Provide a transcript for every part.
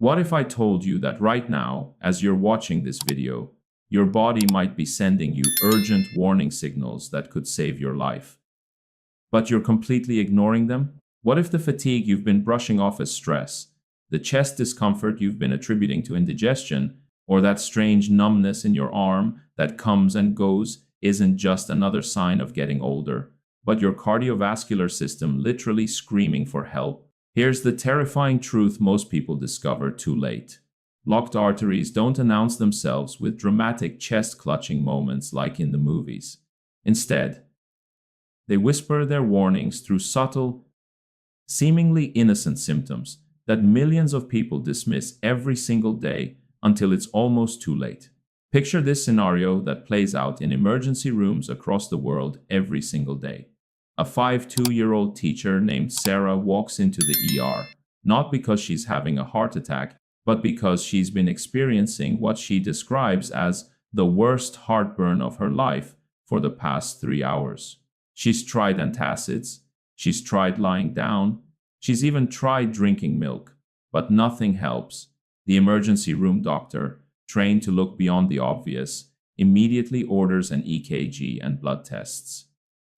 What if I told you that right now, as you're watching this video, your body might be sending you urgent warning signals that could save your life, but you're completely ignoring them? What if the fatigue you've been brushing off as stress, the chest discomfort you've been attributing to indigestion, or that strange numbness in your arm that comes and goes isn't just another sign of getting older, but your cardiovascular system literally screaming for help? Here's the terrifying truth most people discover too late. Blocked arteries don't announce themselves with dramatic chest-clutching moments like in the movies. Instead, they whisper their warnings through subtle, seemingly innocent symptoms that millions of people dismiss every single day until it's almost too late. Picture this scenario that plays out in emergency rooms across the world every single day. A 52-year-old teacher named Sarah walks into the ER, not because she's having a heart attack, but because she's been experiencing what she describes as the worst heartburn of her life for the past 3 hours. She's tried antacids, she's tried lying down, she's even tried drinking milk, but nothing helps. The emergency room doctor, trained to look beyond the obvious, immediately orders an EKG and blood tests.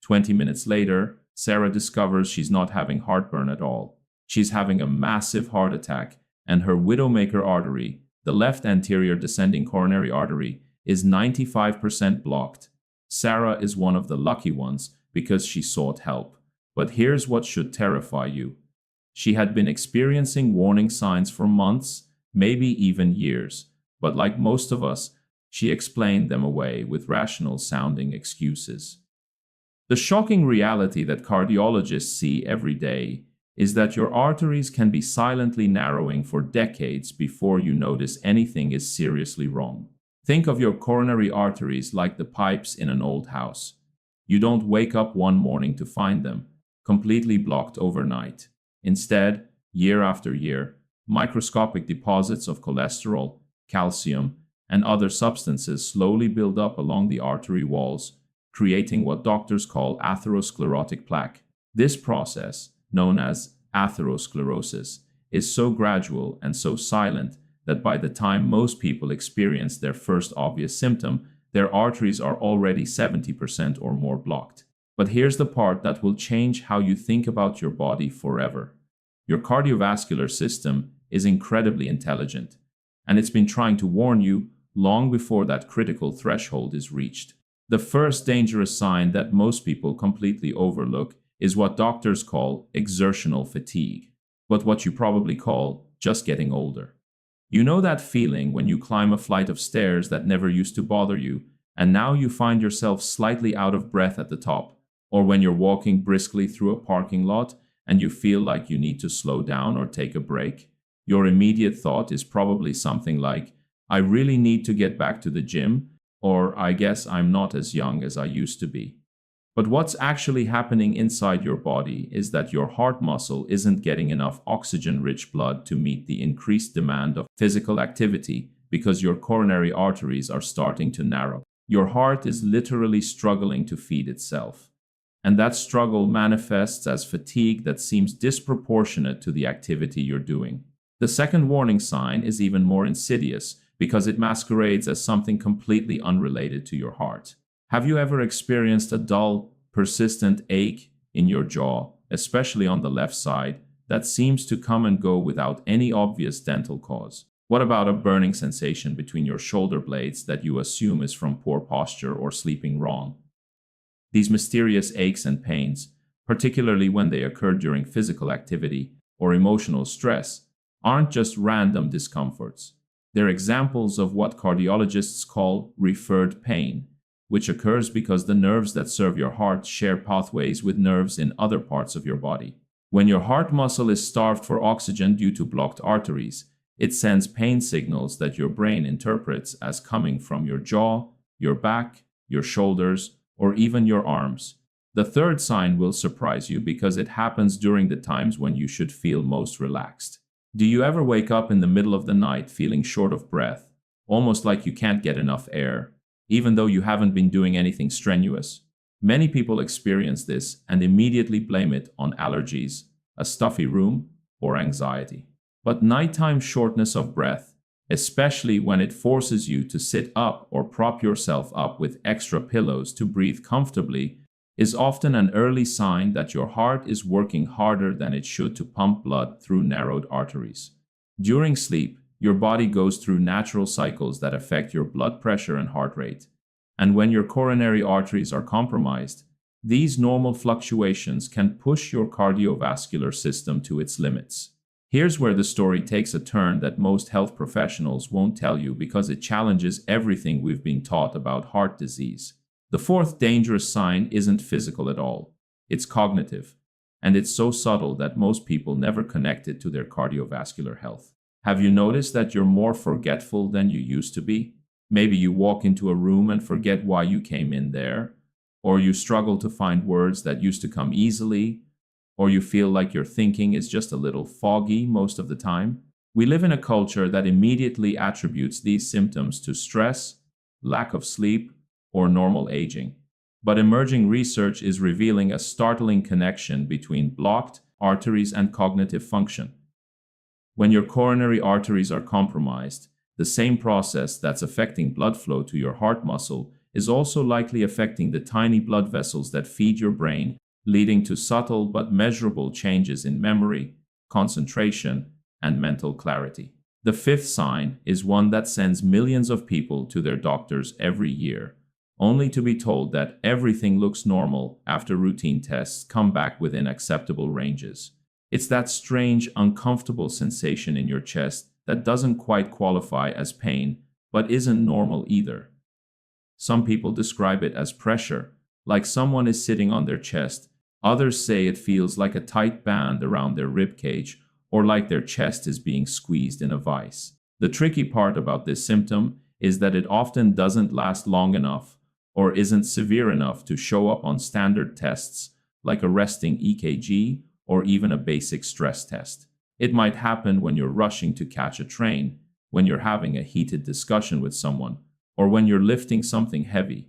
20 minutes later, Sarah discovers she's not having heartburn at all. She's having a massive heart attack, and her widowmaker artery, the left anterior descending coronary artery, is 95% blocked. Sarah is one of the lucky ones because she sought help. But here's what should terrify you. She had been experiencing warning signs for months, maybe even years, but like most of us, she explained them away with rational-sounding excuses. The shocking reality that cardiologists see every day is that your arteries can be silently narrowing for decades before you notice anything is seriously wrong. Think of your coronary arteries like the pipes in an old house. You don't wake up one morning to find them completely blocked overnight. Instead, year after year, microscopic deposits of cholesterol, calcium, and other substances slowly build up along the artery walls, creating what doctors call atherosclerotic plaque. This process, known as atherosclerosis, is so gradual and so silent that by the time most people experience their first obvious symptom, their arteries are already 70% or more blocked. But here's the part that will change how you think about your body forever. Your cardiovascular system is incredibly intelligent, and it's been trying to warn you long before that critical threshold is reached. The first dangerous sign that most people completely overlook is what doctors call exertional fatigue, but what you probably call just getting older. You know that feeling when you climb a flight of stairs that never used to bother you, and now you find yourself slightly out of breath at the top, or when you're walking briskly through a parking lot and you feel like you need to slow down or take a break? Your immediate thought is probably something like, I really need to get back to the gym, or I guess I'm not as young as I used to be. But what's actually happening inside your body is that your heart muscle isn't getting enough oxygen-rich blood to meet the increased demand of physical activity because your coronary arteries are starting to narrow. Your heart is literally struggling to feed itself. And that struggle manifests as fatigue that seems disproportionate to the activity you're doing. The second warning sign is even more insidious because it masquerades as something completely unrelated to your heart. Have you ever experienced a dull, persistent ache in your jaw, especially on the left side, that seems to come and go without any obvious dental cause? What about a burning sensation between your shoulder blades that you assume is from poor posture or sleeping wrong? These mysterious aches and pains, particularly when they occur during physical activity or emotional stress, aren't just random discomforts. They're examples of what cardiologists call referred pain, which occurs because the nerves that serve your heart share pathways with nerves in other parts of your body. When your heart muscle is starved for oxygen due to blocked arteries, it sends pain signals that your brain interprets as coming from your jaw, your back, your shoulders, or even your arms. The third sign will surprise you because it happens during the times when you should feel most relaxed. Do you ever wake up in the middle of the night feeling short of breath, almost like you can't get enough air, even though you haven't been doing anything strenuous? Many people experience this and immediately blame it on allergies, a stuffy room, or anxiety. But nighttime shortness of breath, especially when it forces you to sit up or prop yourself up with extra pillows to breathe comfortably, is often an early sign that your heart is working harder than it should to pump blood through narrowed arteries. During sleep, your body goes through natural cycles that affect your blood pressure and heart rate. And when your coronary arteries are compromised, these normal fluctuations can push your cardiovascular system to its limits. Here's where the story takes a turn that most health professionals won't tell you because it challenges everything we've been taught about heart disease. The fourth dangerous sign isn't physical at all. It's cognitive. And it's so subtle that most people never connect it to their cardiovascular health. Have you noticed that you're more forgetful than you used to be? Maybe you walk into a room and forget why you came in there, or you struggle to find words that used to come easily, or you feel like your thinking is just a little foggy most of the time. We live in a culture that immediately attributes these symptoms to stress, lack of sleep, or normal aging. But emerging research is revealing a startling connection between blocked arteries and cognitive function. When your coronary arteries are compromised, the same process that's affecting blood flow to your heart muscle is also likely affecting the tiny blood vessels that feed your brain, leading to subtle but measurable changes in memory, concentration, and mental clarity. The fifth sign is one that sends millions of people to their doctors every year, only to be told that everything looks normal after routine tests come back within acceptable ranges. It's that strange, uncomfortable sensation in your chest that doesn't quite qualify as pain, but isn't normal either. Some people describe it as pressure, like someone is sitting on their chest. Others say it feels like a tight band around their rib cage, or like their chest is being squeezed in a vice. The tricky part about this symptom is that it often doesn't last long enough, or isn't severe enough to show up on standard tests, like a resting EKG or even a basic stress test. It might happen when you're rushing to catch a train, when you're having a heated discussion with someone, or when you're lifting something heavy.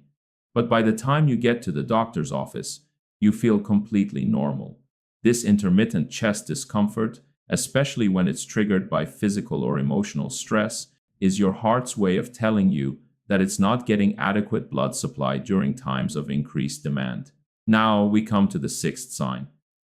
But by the time you get to the doctor's office, you feel completely normal. This intermittent chest discomfort, especially when it's triggered by physical or emotional stress, is your heart's way of telling you that it's not getting adequate blood supply during times of increased demand. Now we come to the sixth sign.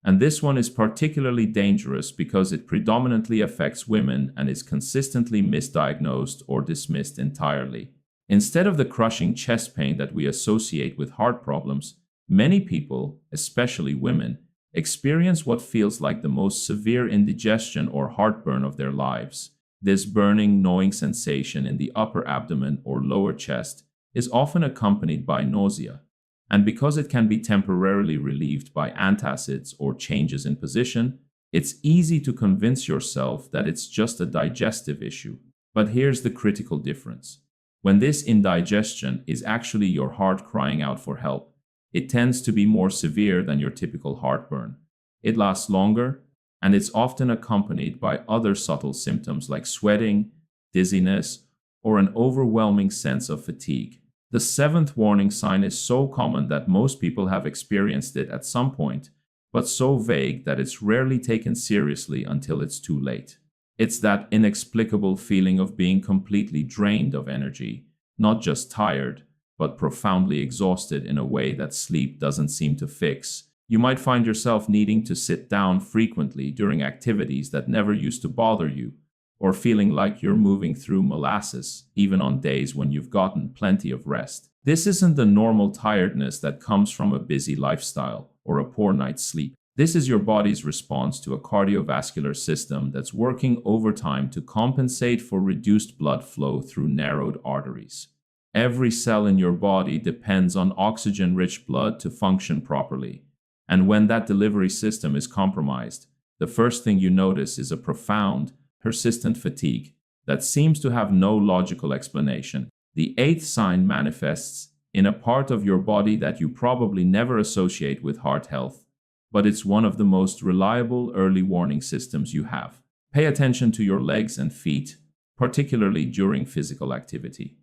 And this one is particularly dangerous because it predominantly affects women and is consistently misdiagnosed or dismissed entirely. Instead of the crushing chest pain that we associate with heart problems, many people, especially women, experience what feels like the most severe indigestion or heartburn of their lives. This burning, gnawing sensation in the upper abdomen or lower chest is often accompanied by nausea. And because it can be temporarily relieved by antacids or changes in position, it's easy to convince yourself that it's just a digestive issue. But here's the critical difference. When this indigestion is actually your heart crying out for help, it tends to be more severe than your typical heartburn. It lasts longer, and it's often accompanied by other subtle symptoms like sweating, dizziness, or an overwhelming sense of fatigue. The seventh warning sign is so common that most people have experienced it at some point, but so vague that it's rarely taken seriously until it's too late. It's that inexplicable feeling of being completely drained of energy, not just tired, but profoundly exhausted in a way that sleep doesn't seem to fix. You might find yourself needing to sit down frequently during activities that never used to bother you, or feeling like you're moving through molasses, even on days when you've gotten plenty of rest. This isn't the normal tiredness that comes from a busy lifestyle or a poor night's sleep. This is your body's response to a cardiovascular system that's working overtime to compensate for reduced blood flow through narrowed arteries. Every cell in your body depends on oxygen-rich blood to function properly. And when that delivery system is compromised, the first thing you notice is a profound, persistent fatigue that seems to have no logical explanation. The eighth sign manifests in a part of your body that you probably never associate with heart health, but it's one of the most reliable early warning systems you have. Pay attention to your legs and feet, particularly during physical activity.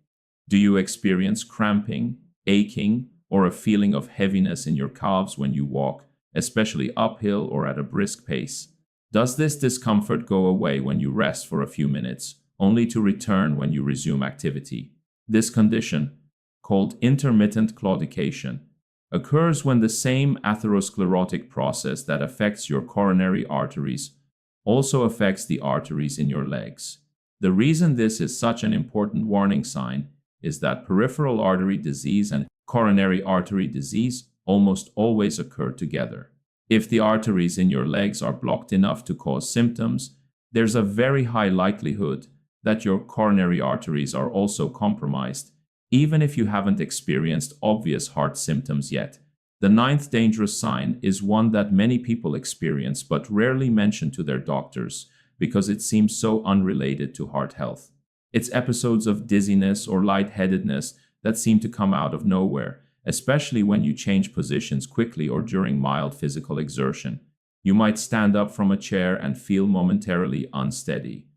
Do you experience cramping, aching, or a feeling of heaviness in your calves when you walk, especially uphill or at a brisk pace? Does this discomfort go away when you rest for a few minutes, only to return when you resume activity? This condition, called intermittent claudication, occurs when the same atherosclerotic process that affects your coronary arteries also affects the arteries in your legs. The reason this is such an important warning sign is that peripheral artery disease and coronary artery disease almost always occur together. If the arteries in your legs are blocked enough to cause symptoms, there's a very high likelihood that your coronary arteries are also compromised, even if you haven't experienced obvious heart symptoms yet. The ninth dangerous sign is one that many people experience but rarely mention to their doctors because it seems so unrelated to heart health. It's episodes of dizziness or lightheadedness that seem to come out of nowhere, especially when you change positions quickly or during mild physical exertion. You might stand up from a chair and feel momentarily unsteady,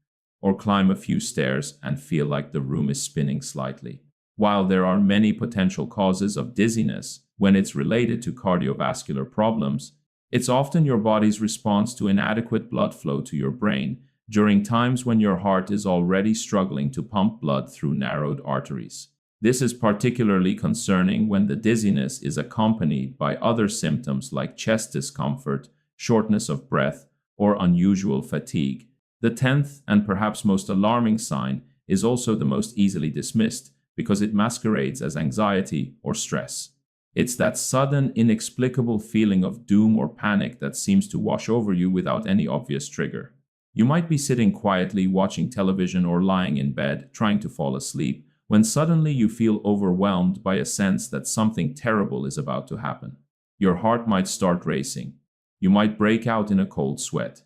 or climb a few stairs and feel like the room is spinning slightly. While there are many potential causes of dizziness when it's related to cardiovascular problems, it's often your body's response to inadequate blood flow to your brain during times when your heart is already struggling to pump blood through narrowed arteries. This is particularly concerning when the dizziness is accompanied by other symptoms like chest discomfort, shortness of breath, or unusual fatigue. The 10th and perhaps most alarming sign is also the most easily dismissed because it masquerades as anxiety or stress. It's that sudden, inexplicable feeling of doom or panic that seems to wash over you without any obvious trigger. You might be sitting quietly watching television or lying in bed trying to fall asleep when suddenly you feel overwhelmed by a sense that something terrible is about to happen. Your heart might start racing. You might break out in a cold sweat.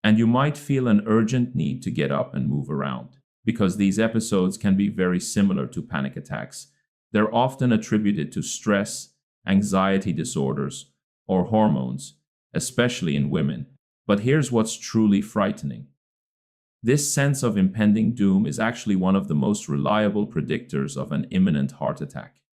And you might feel an urgent need to get up and move around. Because these episodes can be very similar to panic attacks, they're often attributed to stress, anxiety disorders, or hormones, especially in women. But here's what's truly frightening. This sense of impending doom is actually one of the most reliable predictors of an imminent heart attack.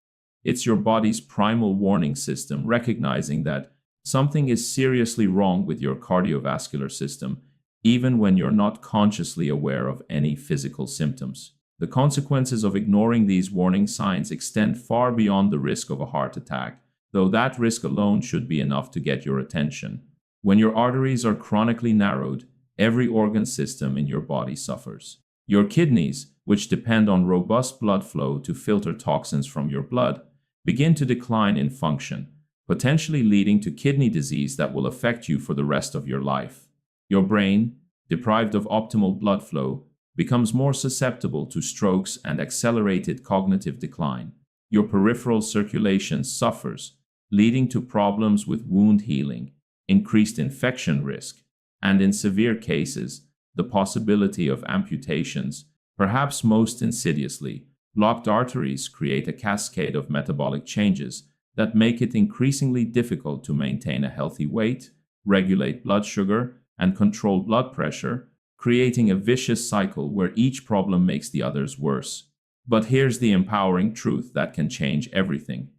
It's your body's primal warning system recognizing that something is seriously wrong with your cardiovascular system, even when you're not consciously aware of any physical symptoms. The consequences of ignoring these warning signs extend far beyond the risk of a heart attack, though that risk alone should be enough to get your attention. When your arteries are chronically narrowed, every organ system in your body suffers. Your kidneys, which depend on robust blood flow to filter toxins from your blood, begin to decline in function, potentially leading to kidney disease that will affect you for the rest of your life. Your brain, deprived of optimal blood flow, becomes more susceptible to strokes and accelerated cognitive decline. Your peripheral circulation suffers, leading to problems with wound healing, increased infection risk, and in severe cases, the possibility of amputations. Perhaps most insidiously, blocked arteries create a cascade of metabolic changes that make it increasingly difficult to maintain a healthy weight, regulate blood sugar, and control blood pressure, creating a vicious cycle where each problem makes the others worse. But here's the empowering truth that can change everything.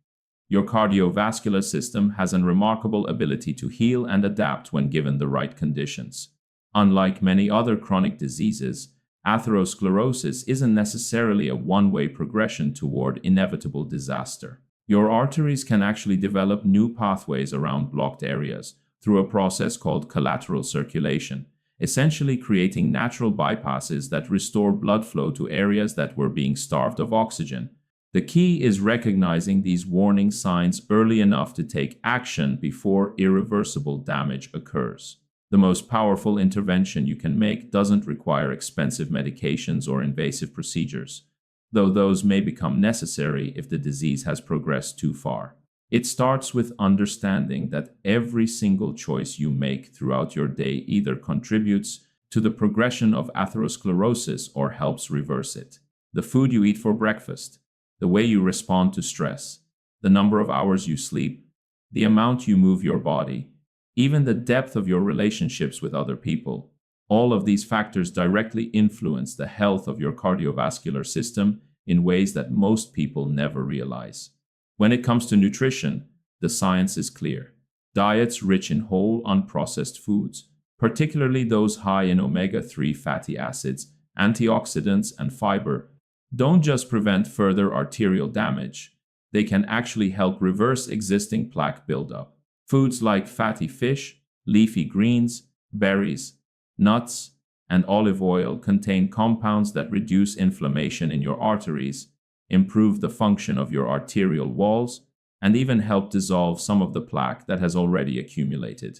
Your cardiovascular system has a remarkable ability to heal and adapt when given the right conditions. Unlike many other chronic diseases, atherosclerosis isn't necessarily a one-way progression toward inevitable disaster. Your arteries can actually develop new pathways around blocked areas through a process called collateral circulation, essentially creating natural bypasses that restore blood flow to areas that were being starved of oxygen. The key is recognizing these warning signs early enough to take action before irreversible damage occurs. The most powerful intervention you can make doesn't require expensive medications or invasive procedures, though those may become necessary if the disease has progressed too far. It starts with understanding that every single choice you make throughout your day either contributes to the progression of atherosclerosis or helps reverse it. The food you eat for breakfast, the way you respond to stress, the number of hours you sleep, the amount you move your body, even the depth of your relationships with other people. All of these factors directly influence the health of your cardiovascular system in ways that most people never realize. When it comes to nutrition, the science is clear. Diets rich in whole, unprocessed foods, particularly those high in omega-3 fatty acids, antioxidants, and fiber, don't just prevent further arterial damage, they can actually help reverse existing plaque buildup. Foods like fatty fish, leafy greens, berries, nuts, and olive oil contain compounds that reduce inflammation in your arteries, improve the function of your arterial walls, and even help dissolve some of the plaque that has already accumulated.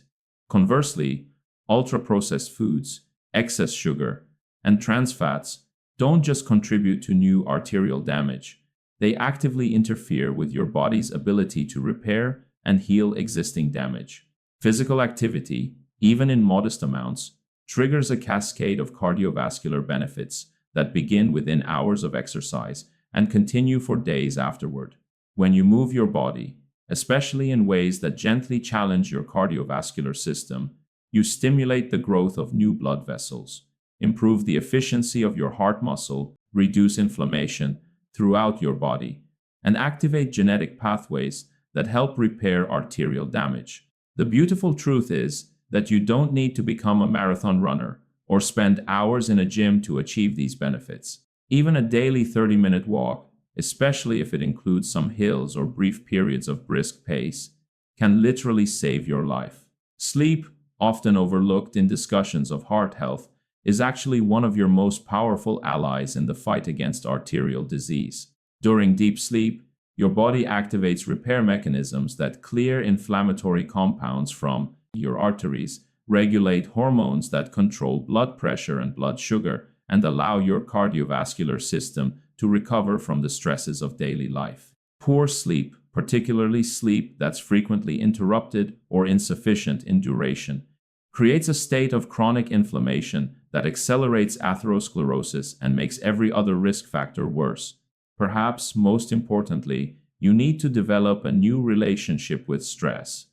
Conversely, ultra-processed foods, excess sugar, and trans fats don't just contribute to new arterial damage, they actively interfere with your body's ability to repair and heal existing damage. Physical activity, even in modest amounts, triggers a cascade of cardiovascular benefits that begin within hours of exercise and continue for days afterward. When you move your body, especially in ways that gently challenge your cardiovascular system, you stimulate the growth of new blood vessels, improve the efficiency of your heart muscle, reduce inflammation throughout your body, and activate genetic pathways that help repair arterial damage. The beautiful truth is that you don't need to become a marathon runner or spend hours in a gym to achieve these benefits. Even a daily 30-minute walk, especially if it includes some hills or brief periods of brisk pace, can literally save your life. Sleep, often overlooked in discussions of heart health, is actually one of your most powerful allies in the fight against arterial disease. During deep sleep, your body activates repair mechanisms that clear inflammatory compounds from your arteries, regulate hormones that control blood pressure and blood sugar, and allow your cardiovascular system to recover from the stresses of daily life. Poor sleep, particularly sleep that's frequently interrupted or insufficient in duration, creates a state of chronic inflammation that accelerates atherosclerosis and makes every other risk factor worse. Perhaps most importantly, you need to develop a new relationship with stress,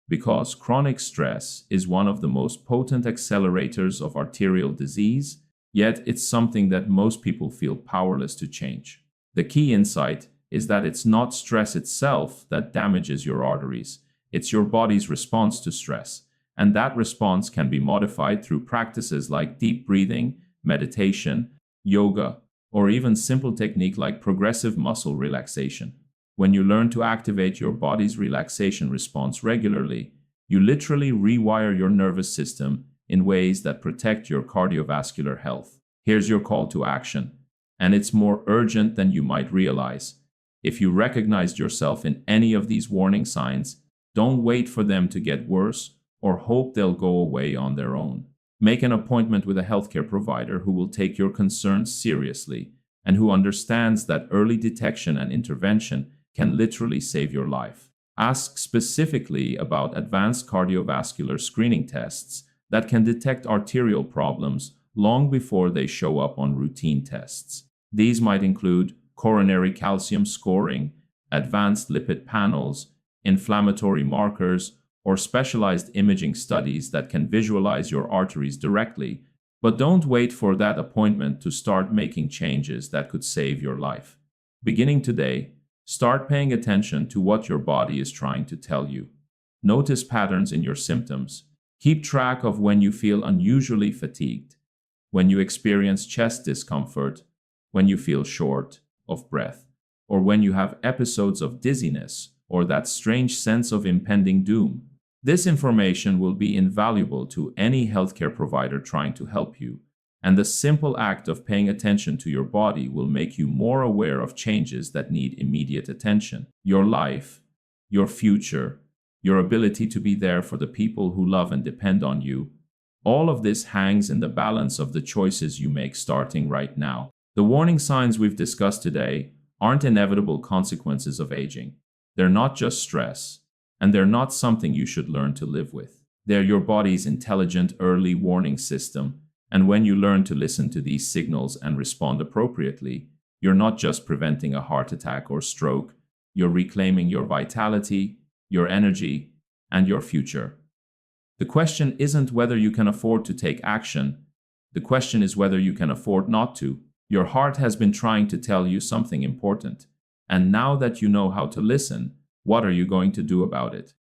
because chronic stress is one of the most potent accelerators of arterial disease, yet it's something that most people feel powerless to change. The key insight is that it's not stress itself that damages your arteries, it's your body's response to stress. And that response can be modified through practices like deep breathing, meditation, yoga, or even simple technique like progressive muscle relaxation. When you learn to activate your body's relaxation response regularly, you literally rewire your nervous system in ways that protect your cardiovascular health. Here's your call to action, and it's more urgent than you might realize. If you recognized yourself in any of these warning signs, don't wait for them to get worse or hope they'll go away on their own. Make an appointment with a healthcare provider who will take your concerns seriously and who understands that early detection and intervention can literally save your life. Ask specifically about advanced cardiovascular screening tests that can detect arterial problems long before they show up on routine tests. These might include coronary calcium scoring, advanced lipid panels, inflammatory markers, or specialized imaging studies that can visualize your arteries directly. But don't wait for that appointment to start making changes that could save your life. Beginning today, start paying attention to what your body is trying to tell you. Notice patterns in your symptoms. Keep track of when you feel unusually fatigued, when you experience chest discomfort, when you feel short of breath, or when you have episodes of dizziness or that strange sense of impending doom. This information will be invaluable to any healthcare provider trying to help you, and the simple act of paying attention to your body will make you more aware of changes that need immediate attention. Your life, your future, your ability to be there for the people who love and depend on you, all of this hangs in the balance of the choices you make starting right now. The warning signs we've discussed today aren't inevitable consequences of aging. They're not just stress, and they're not something you should learn to live with. They're your body's intelligent early warning system, and when you learn to listen to these signals and respond appropriately, you're not just preventing a heart attack or stroke, you're reclaiming your vitality, your energy, and your future. The question isn't whether you can afford to take action. The question is whether you can afford not to. Your heart has been trying to tell you something important, and now that you know how to listen, what are you going to do about it?